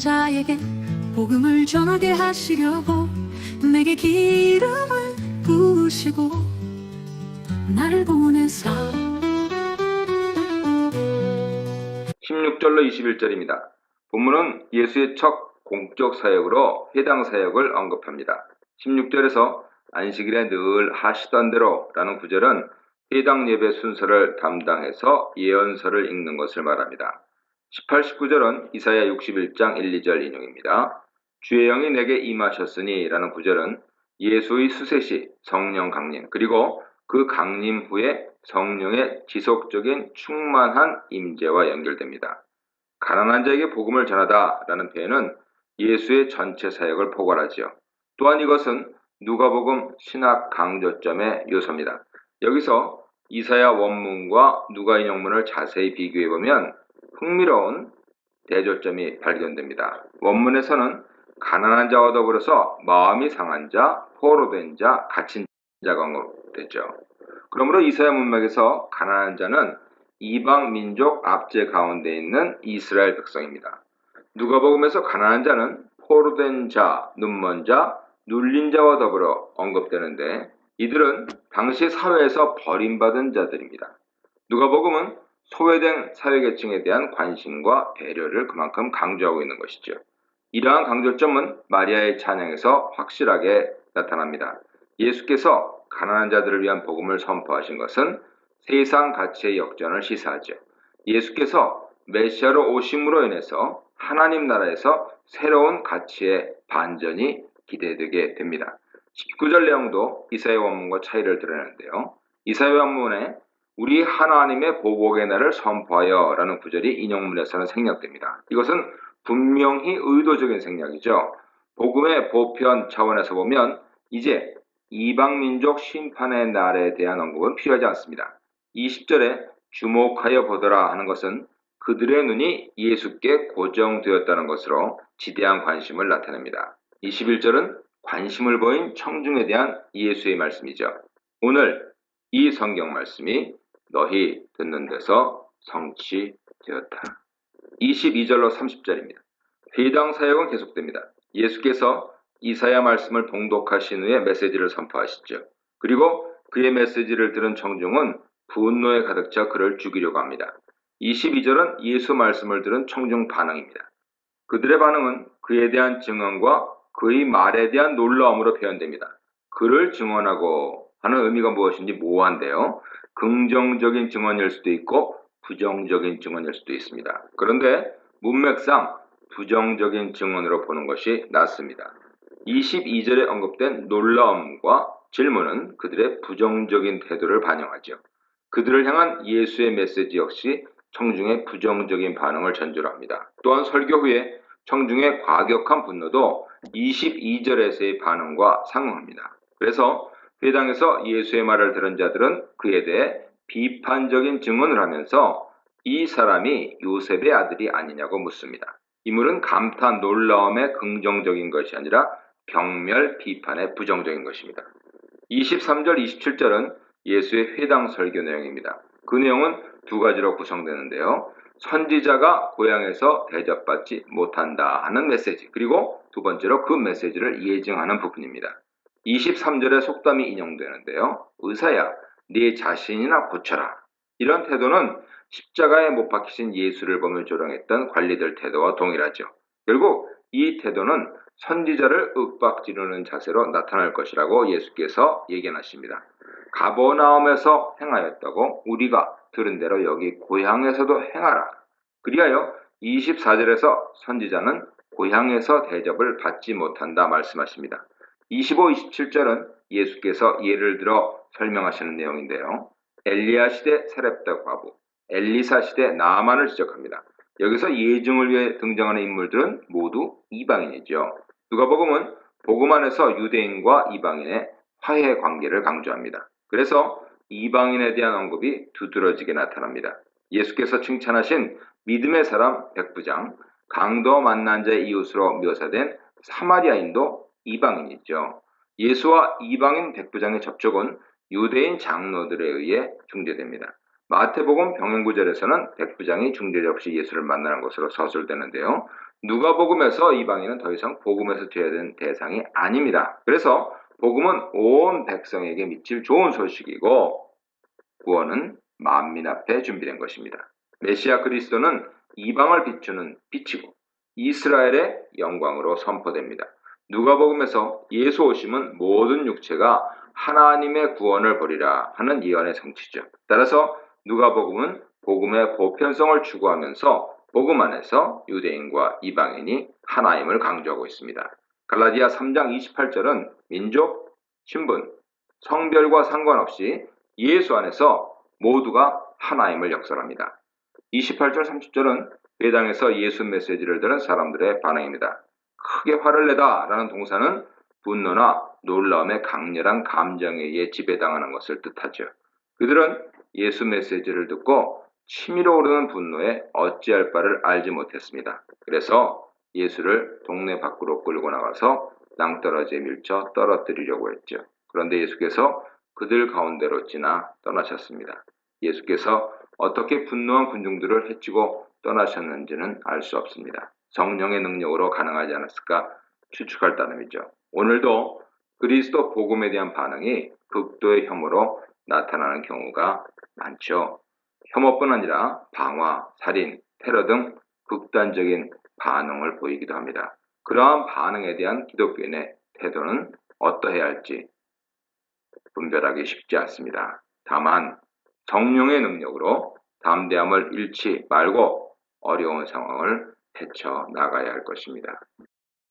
자에게 복음을 전하게 하시려고 내게 기름을 부으시고 나를 보내사. 16절로 21절입니다. 본문은 예수의 첫 공적 사역으로 회당 사역을 언급합니다. 16절에서 안식일에 늘 하시던 대로 라는 구절은 회당 예배 순서를 담당해서 예언서를 읽는 것을 말합니다. 18, 19절은 이사야 61장 1, 2절 인용입니다. 주의 영이 내게 임하셨으니 라는 구절은 예수의 수세시 성령 강림, 그리고 그 강림 후에 성령의 지속적인 충만한 임재와 연결됩니다. 가난한 자에게 복음을 전하다 라는 표현은 예수의 전체 사역을 포괄하지요. 또한 이것은 누가복음 신학 강조점의 요소입니다. 여기서 이사야 원문과 누가 인용문을 자세히 비교해보면 흥미로운 대조점이 발견됩니다. 원문에서는 가난한 자와 더불어서 마음이 상한 자, 포로된 자, 갇힌 자가 언급되죠. 그러므로 이사야 문맥에서 가난한 자는 이방 민족 압제 가운데 있는 이스라엘 백성입니다. 누가복음에서 가난한 자는 포로된 자, 눈먼 자, 눌린 자와 더불어 언급되는데 이들은 당시 사회에서 버림받은 자들입니다. 누가복음은 소외된 사회계층에 대한 관심과 배려를 그만큼 강조하고 있는 것이죠. 이러한 강조점은 마리아의 찬양에서 확실하게 나타납니다. 예수께서 가난한 자들을 위한 복음을 선포하신 것은 세상 가치의 역전을 시사하죠. 예수께서 메시아로 오심으로 인해서 하나님 나라에서 새로운 가치의 반전이 기대되게 됩니다. 19절 내용도 이사야 원문과 차이를 드러내는데요. 이사야 원문에 우리 하나님의 보복의 날을 선포하여 라는 구절이 인용문에서는 생략됩니다. 이것은 분명히 의도적인 생략이죠. 복음의 보편 차원에서 보면 이제 이방민족 심판의 날에 대한 언급은 필요하지 않습니다. 20절에 주목하여 보더라 하는 것은 그들의 눈이 예수께 고정되었다는 것으로 지대한 관심을 나타냅니다. 21절은 관심을 보인 청중에 대한 예수의 말씀이죠. 오늘 이 성경 말씀이 너희 듣는 데서 성취되었다. 22절로 30절입니다. 회당 사역은 계속됩니다. 예수께서 이사야 말씀을 봉독하신 후에 메시지를 선포하시죠. 그리고 그의 메시지를 들은 청중은 분노에 가득 차 그를 죽이려고 합니다. 22절은 예수 말씀을 들은 청중 반응입니다. 그들의 반응은 그에 대한 증언과 그의 말에 대한 놀라움으로 표현됩니다. 그를 증언하고 하는 의미가 무엇인지 모호한데요. 긍정적인 증언일 수도 있고 부정적인 증언일 수도 있습니다. 그런데 문맥상 부정적인 증언으로 보는 것이 낫습니다. 22절에 언급된 놀라움과 질문은 그들의 부정적인 태도를 반영하죠. 그들을 향한 예수의 메시지 역시 청중의 부정적인 반응을 전제로 합니다. 또한 설교 후에 청중의 과격한 분노도 22절에서의 반응과 상응합니다. 그래서 회당에서 예수의 말을 들은 자들은 그에 대해 비판적인 증언을 하면서 이 사람이 요셉의 아들이 아니냐고 묻습니다. 인물은 감탄, 놀라움의 긍정적인 것이 아니라 경멸, 비판의 부정적인 것입니다. 23절, 27절은 예수의 회당 설교 내용입니다. 그 내용은 두 가지로 구성되는데요. 선지자가 고향에서 대접받지 못한다 하는 메시지, 그리고 두 번째로 그 메시지를 예증하는 부분입니다. 23절에 속담이 인용되는데요. 의사야, 네 자신이나 고쳐라. 이런 태도는 십자가에 못 박히신 예수를 보며 조롱했던 관리들 태도와 동일하죠. 결국 이 태도는 선지자를 윽박지르는 자세로 나타날 것이라고 예수께서 예견하십니다. 가버나움에서 행하였다고 우리가 들은 대로 여기 고향에서도 행하라. 그리하여 24절에서 선지자는 고향에서 대접을 받지 못한다 말씀하십니다. 25, 27절은 예수께서 예를 들어 설명하시는 내용인데요. 엘리야 시대 사렙다 과부, 엘리사 시대 나아만을 지적합니다. 여기서 예증을 위해 등장하는 인물들은 모두 이방인이죠. 누가복음은 복음 안에서 유대인과 이방인의 화해 관계를 강조합니다. 그래서 이방인에 대한 언급이 두드러지게 나타납니다. 예수께서 칭찬하신 믿음의 사람 백부장, 강도 만난 자의 이웃으로 묘사된 사마리아인도 이방인이죠. 예수와 이방인 백부장의 접촉은 유대인 장로들에 의해 중재됩니다. 마태복음 병행구절에서는 백부장이 중재자 없이 예수를 만나는 것으로 서술되는데요. 누가복음에서 이방인은 더 이상 복음에서 제외된 대상이 아닙니다. 그래서 복음은 온 백성에게 미칠 좋은 소식이고 구원은 만민 앞에 준비된 것입니다. 메시아 그리스도는 이방을 비추는 빛이고 이스라엘의 영광으로 선포됩니다. 누가복음에서 예수 오심은 모든 육체가 하나님의 구원을 보리라 하는 예언의 성취죠. 따라서 누가복음은 복음의 보편성을 추구하면서 복음 안에서 유대인과 이방인이 하나임을 강조하고 있습니다. 갈라디아 3장 28절은 민족, 신분, 성별과 상관없이 예수 안에서 모두가 하나임을 역설합니다. 28절 30절은 회당에서 예수 메시지를 들은 사람들의 반응입니다. 크게 화를 내다 라는 동사는 분노나 놀라움의 강렬한 감정에 의해 지배당하는 것을 뜻하죠. 그들은 예수 메시지를 듣고 치밀어 오르는 분노에 어찌할 바를 알지 못했습니다. 그래서 예수를 동네 밖으로 끌고 나가서 낭떠러지에 밀쳐 떨어뜨리려고 했죠. 그런데 예수께서 그들 가운데로 지나 떠나셨습니다. 예수께서 어떻게 분노한 군중들을 해치고 떠나셨는지는 알 수 없습니다. 성령의 능력으로 가능하지 않았을까 추측할 따름이죠. 오늘도 그리스도 복음에 대한 반응이 극도의 혐오로 나타나는 경우가 많죠. 혐오뿐 아니라 방화, 살인, 테러 등 극단적인 반응을 보이기도 합니다. 그러한 반응에 대한 기독교인의 태도는 어떠해야 할지 분별하기 쉽지 않습니다. 다만 성령의 능력으로 담대함을 잃지 말고 어려운 상황을 헤쳐 나가야 할 것입니다.